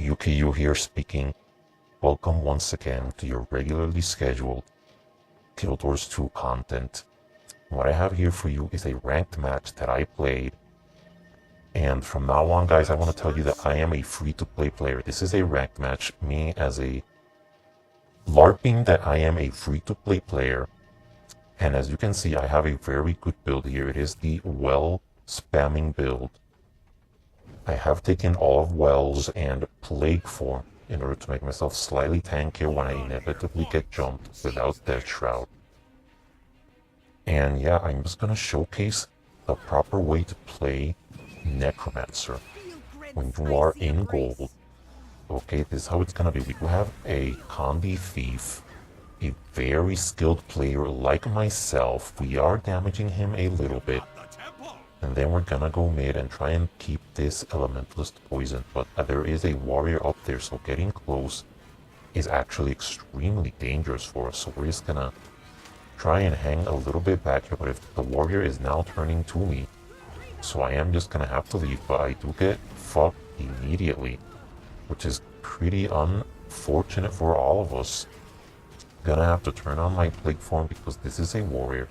UKU here speaking. Welcome once again to your regularly scheduled Shitlords 2 content. What I have here for you is a ranked match that I played. And from now on, guys, I want to tell you that I am a free-to-play player. This is a ranked match, me as a LARPing that I am a free-to-play player. And as you can see, I have a very good build here. It is the well spamming build. I have taken all of Wells and Plague form in order to make myself slightly tankier when I inevitably get jumped without Death Shroud. And yeah, I'm just gonna showcase the proper way to play Necromancer when you are in gold. Okay, this is how it's gonna be. We do have a Condi Thief, a very skilled player like myself. We are damaging him a little bit. And then we're gonna go mid and try and keep this Elementalist poisoned. But there is a warrior up there, so getting close is actually extremely dangerous for us. So we're just gonna try and hang a little bit back here. But if the warrior is now turning to me, so I am just gonna have to leave. But I do get fucked immediately, which is pretty unfortunate for all of us. Gonna have to turn on my plague form because this is a warrior.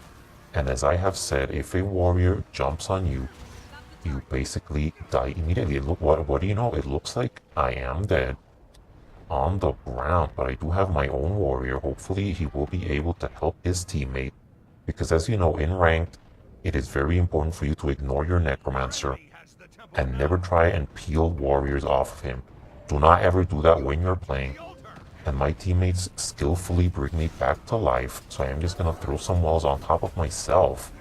And as I have said, if a warrior jumps on you, you basically die immediately. Look, what do you know? It looks like I am dead on the ground, but I do have my own warrior. Hopefully he will be able to help his teammate, because as you know, in ranked, it is very important for you to ignore your Necromancer and never try and peel warriors off of him. Do not ever do that when you're playing. And my teammates skillfully bring me back to life, so I am just gonna throw some walls on top of myself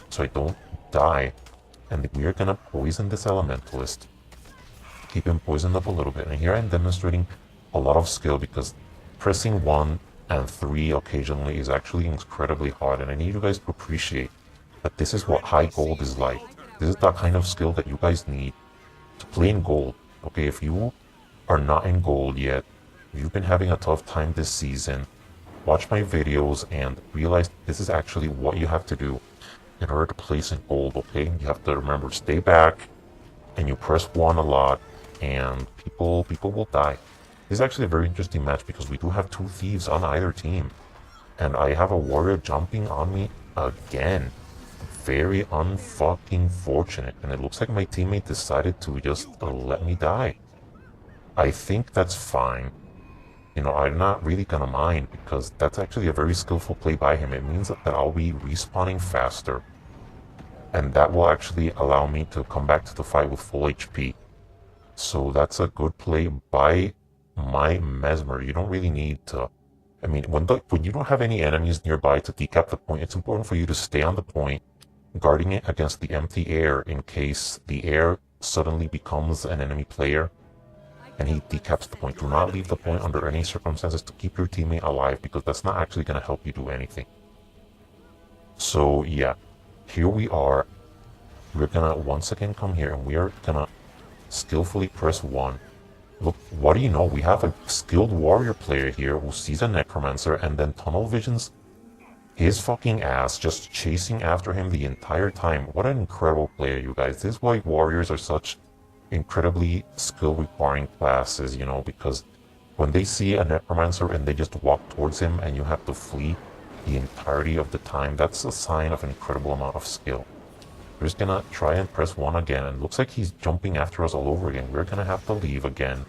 so I don't die. And we are gonna poison this Elementalist, keep him poisoned up a little bit. And here I'm demonstrating a lot of skill because pressing 1 and 3 occasionally is actually incredibly hard, and I need you guys to appreciate that this is what high gold is like. This is that kind of skill that you guys need to play in gold. Okay, if you are not in gold yet, if you've been having a tough time this season, watch my videos and realize this is actually what you have to do in order to place in gold, okay? You have to remember, stay back, and you press 1 a lot, and people will die. This is actually a very interesting match because we do have 2 thieves on either team. And I have a warrior jumping on me again. Very unfucking fortunate. And it looks like my teammate decided to just let me die. I think that's fine. You know, I'm not really gonna mind because that's actually a very skillful play by him. It means that I'll be respawning faster. And that will actually allow me to come back to the fight with full HP. So that's a good play by my Mesmer. You don't really need to... I mean, when you don't have any enemies nearby to decap the point, it's important for you to stay on the point, guarding it against the empty air in case the air suddenly becomes an enemy player and he decaps the point. Do not leave the point under any circumstances to keep your teammate alive, because that's not actually going to help you do anything. So yeah, here we are. We're gonna once again come here and we are gonna skillfully press 1. Look, what do you know? We have a skilled warrior player here who sees a Necromancer and then tunnel visions his fucking ass, just chasing after him the entire time. What an incredible player, you guys. This is why warriors are such incredibly skill requiring classes, you know, because when they see a Necromancer and they just walk towards him and you have to flee the entirety of the time, that's a sign of an incredible amount of skill. We're just gonna try and press 1 again, and it looks like he's jumping after us all over again. We're gonna have to leave again,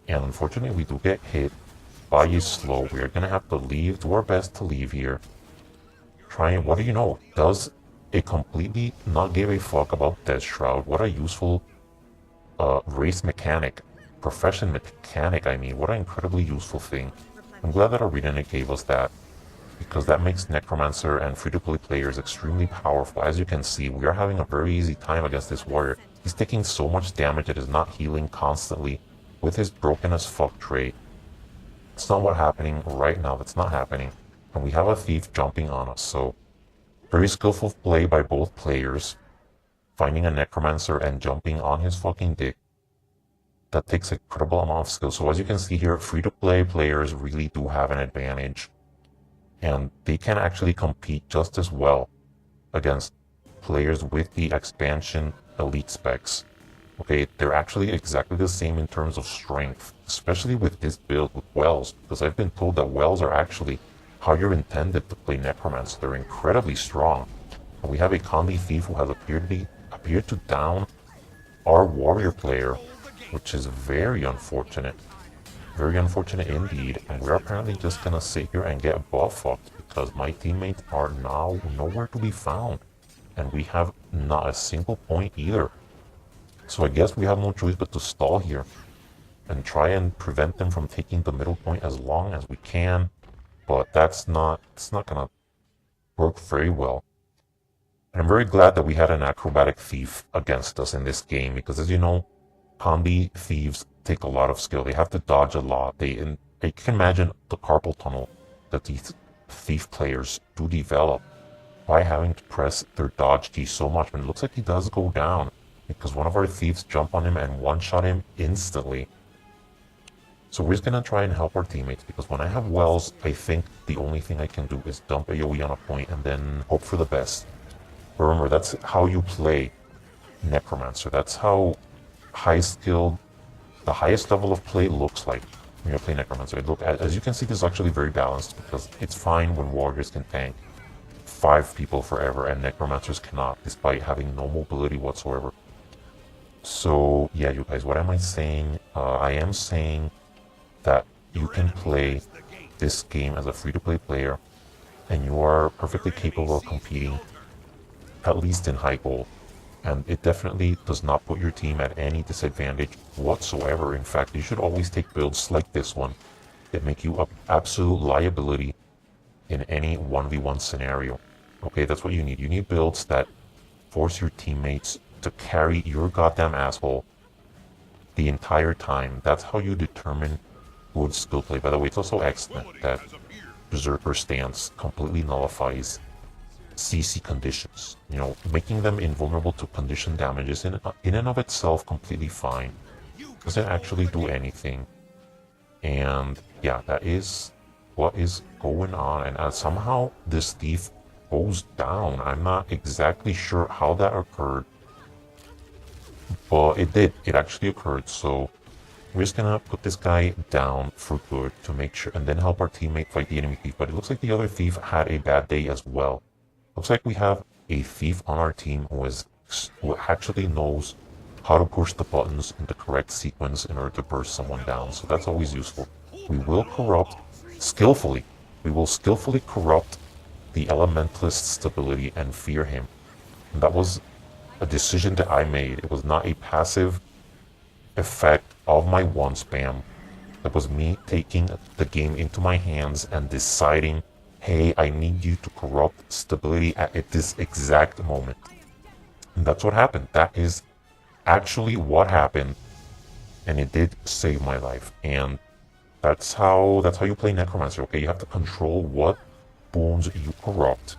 and unfortunately we do get hit by his slow. We're gonna have to leave, do our best to leave here. Try and, what do you know, does it completely not give a fuck about Death Shroud. What a useful race mechanic, profession mechanic, I mean, what an incredibly useful thing. I'm glad that Arena gave us that, because that makes Necromancer and free-to-play players extremely powerful. As you can see, we are having a very easy time against this warrior. He's taking so much damage it is not healing constantly with his broken as fuck trait. It's not what's happening right now, that's not happening. And we have a thief jumping on us, so very skillful play by both players. Finding a Necromancer and jumping on his fucking dick. That takes an incredible amount of skill. So as you can see here, free-to-play players really do have an advantage. And they can actually compete just as well against players with the expansion elite specs. Okay, they're actually exactly the same in terms of strength, especially with this build with Wells, because I've been told that Wells are actually how you're intended to play Necromancer. They're incredibly strong. And we have a Condi Thief who has appeared to down our warrior player, which is very unfortunate. Very unfortunate indeed, and we're apparently just gonna sit here and get buff fucked because my teammates are now nowhere to be found. And we have not a single point either. So I guess we have no choice but to stall here and try and prevent them from taking the middle point as long as we can. But it's not gonna work very well. And I'm very glad that we had an acrobatic thief against us in this game because, as you know, combi thieves take a lot of skill. They have to dodge a lot. You can imagine the carpal tunnel that these thief players do develop by having to press their dodge key so much. And it looks like he does go down because one of our thieves jump on him and one-shot him instantly. So we're just gonna try and help our teammates because when I have Wells, I think the only thing I can do is dump AoE on a point and then hope for the best. But remember, that's how you play Necromancer. That's how high-skilled, the highest level of play looks like when you're playing Necromancer. As you can see, this is actually very balanced because it's fine when warriors can tank 5 people forever and Necromancers cannot, despite having no mobility whatsoever. So yeah, you guys, what am I saying? I am saying that you can play this game as a free-to-play player and you are perfectly capable of competing, at least in high gold. And it definitely does not put your team at any disadvantage whatsoever. In fact, you should always take builds like this one that make you an absolute liability in any 1v1 scenario. Okay, that's what you need. You need builds that force your teammates to carry your goddamn asshole the entire time. That's how you determine good skill play. By the way, it's also excellent that Berserker stance completely nullifies CC conditions. You know, making them invulnerable to condition damage is in and of itself completely fine. Doesn't actually do anything. And yeah, that is what is going on. And somehow this thief goes down. I'm not exactly sure how that occurred. But it did. It actually occurred. So we're just gonna put this guy down for good to make sure, and then help our teammate fight the enemy thief. But it looks like the other thief had a bad day as well. Looks like we have a thief on our team who actually knows how to push the buttons in the correct sequence in order to burst someone down. So that's always useful. We will skillfully corrupt the elementalist's stability and fear him. And that was a decision that I made. It was not a passive effect of my one spam. It was me taking the game into my hands and deciding, hey, I need you to corrupt stability at this exact moment. And that's what happened. That is actually what happened. And it did save my life. And that's how you play Necromancer, okay? You have to control what boons you corrupt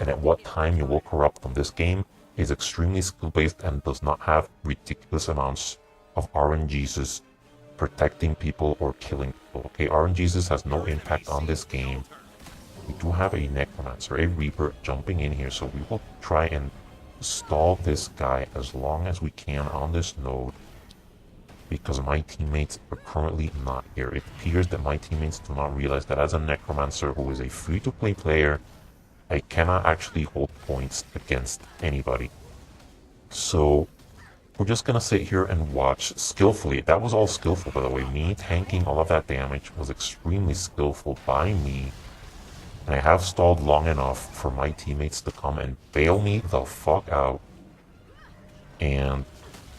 and at what time you will corrupt them. This game is extremely skill-based and does not have ridiculous amounts of RNGs protecting people or killing people. Okay, RNGs has no impact on this game. We do have a Necromancer, a Reaper jumping in here, so we will try and stall this guy as long as we can on this node because my teammates are currently not here. It appears that my teammates do not realize that as a Necromancer who is a free-to-play player, I cannot actually hold points against anybody. So we're just gonna sit here and watch skillfully. That was all skillful, by the way. Me tanking all of that damage was extremely skillful by me. And I have stalled long enough for my teammates to come and bail me the fuck out. And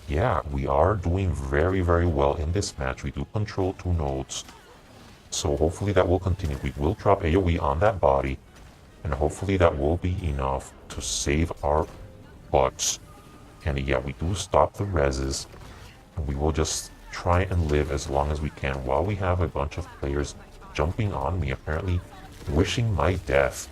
yeah, we are doing very, very well in this match. We do control 2 nodes. So hopefully that will continue. We will drop AoE on that body. And hopefully that will be enough to save our butts. And yeah, we do stop the reses. And we will just try and live as long as we can while we have a bunch of players jumping on me, apparently wishing my death.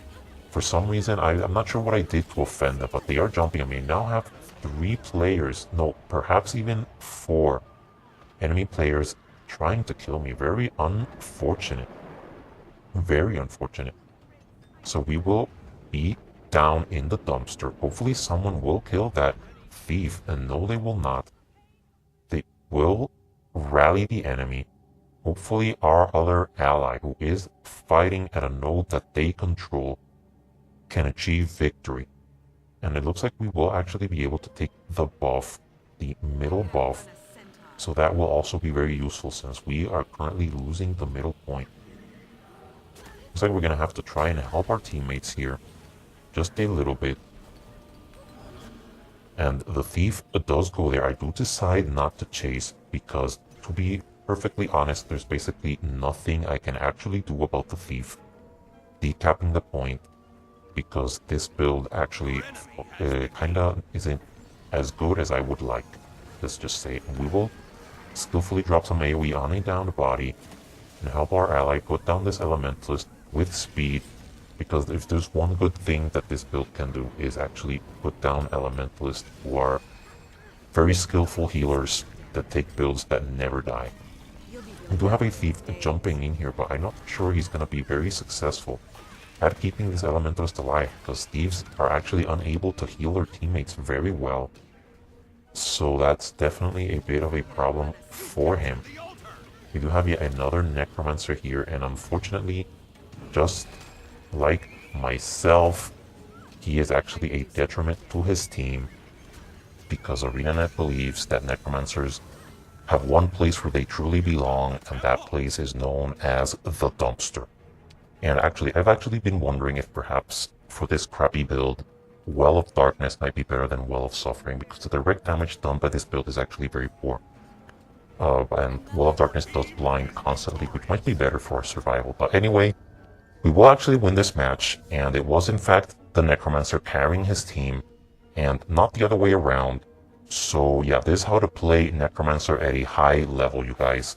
For some reason, I'm not sure what I did to offend them, but they are jumping on me. Now have 3 players, no, perhaps even 4 enemy players trying to kill me. Very unfortunate. Very unfortunate. So we will be down in the dumpster. Hopefully someone will kill that thief, and no, they will not. will rally the enemy. Hopefully our other ally, who is fighting at a node that they control, can achieve victory. And it looks like we will actually be able to take the buff, the middle buff, so that will also be very useful since we are currently losing the middle point. Looks like we're going to have to try and help our teammates here, just a little bit. And the thief does go there. I do decide not to chase because, to be perfectly honest, there's basically nothing I can actually do about the thief decapping the point, because this build actually kinda isn't as good as I would like. Let's just say we will skillfully drop some AoE on a downed body and help our ally put down this elementalist with speed, because if there's one good thing that this build can do is actually put down elementalists who are very skillful healers that take builds that never die. We do have a thief jumping in here, but I'm not sure he's going to be very successful at keeping this elementalist alive, because thieves are actually unable to heal their teammates very well. So that's definitely a bit of a problem for him. We do have yet another necromancer here, and unfortunately, just like myself, he is actually a detriment to his team, because ArenaNet believes that necromancers have one place where they truly belong, and that place is known as the dumpster. And actually, I've actually been wondering if perhaps for this crappy build, Well of Darkness might be better than Well of Suffering, because the direct damage done by this build is actually very poor. And Well of Darkness does blind constantly, which might be better for our survival. But anyway, we will actually win this match, and it was in fact the Necromancer carrying his team, and not the other way around. So yeah, this is how to play Necromancer at a high level, you guys.